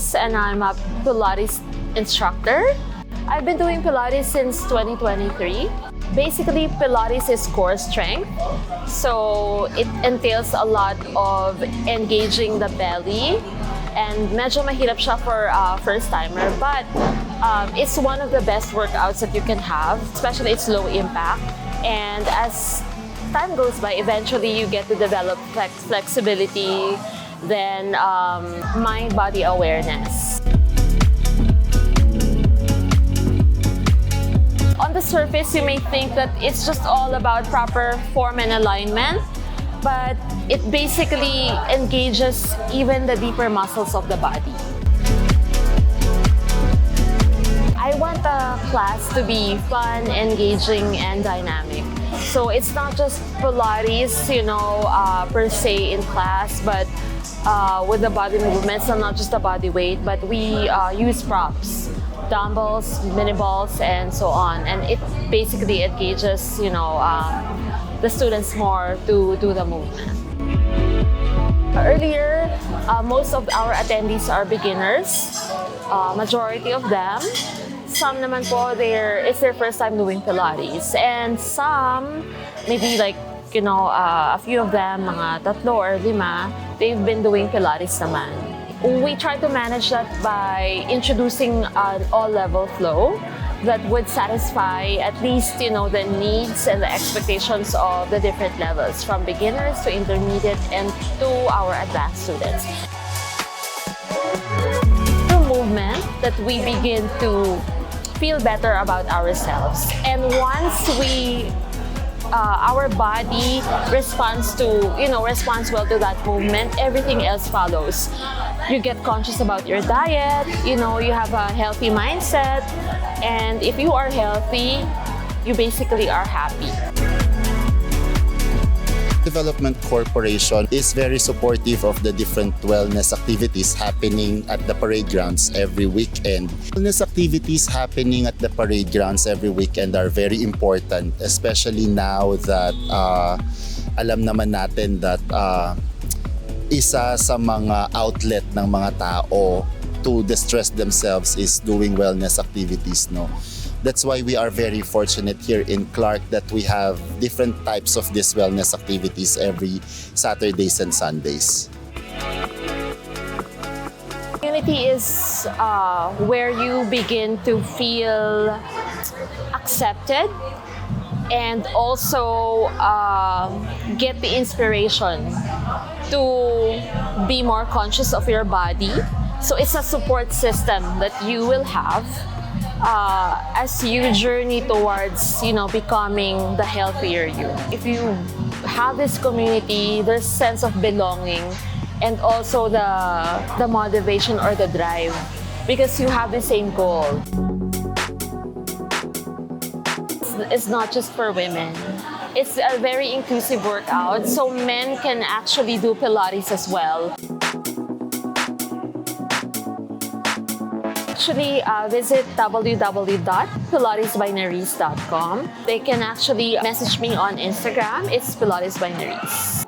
Nerisse and I'm a Pilates instructor. I've been doing Pilates since 2023. Basically, Pilates is core strength. So it entails a lot of engaging the belly. And medyo mahirap siya for a first-timer, but it's one of the best workouts that you can have, especially it's low impact. And as time goes by, eventually you get to develop flexibility, then mind-body awareness. On the surface, you may think that it's just all about proper form and alignment, but it basically engages even the deeper muscles of the body. I want the class to be fun, engaging, and dynamic. So it's not just Pilates, per se in class, but with the body movements, and not just the body weight, but we use props, dumbbells, mini balls, and so on. And it basically engages, the students more to do the movement. Earlier, most of our attendees are beginners, majority of them. Some naman po, it's their first time doing Pilates. And some, maybe a few of them, mga 3 or 5, they've been doing Pilates naman. We try to manage that by introducing an all-level flow that would satisfy at least, the needs and the expectations of the different levels, from beginners to intermediate and to our advanced students. The movement that we begin to feel better about ourselves. And once our body responds well to that movement, everything else follows. You get conscious about your diet, you have a healthy mindset, and if you are healthy, you basically are happy. Development Corporation is very supportive of the different wellness activities happening at the parade grounds every weekend. Wellness activities happening at the parade grounds every weekend are very important, especially now that alam naman natin that isa sa mga outlet ng mga tao to distress themselves is doing wellness activities, no? That's why we are very fortunate here in Clark that we have different types of these wellness activities every Saturdays and Sundays. Community is where you begin to feel accepted and also get the inspiration to be more conscious of your body. So it's a support system that you will have as you journey towards, becoming the healthier you. If you have this community, there's a sense of belonging and also the motivation or the drive because you have the same goal. It's not just for women. It's a very inclusive workout, so men can actually do Pilates as well. Actually, visit www.pilatesbynerisse.com. They can actually message me on Instagram. It's Pilates by Nerisse.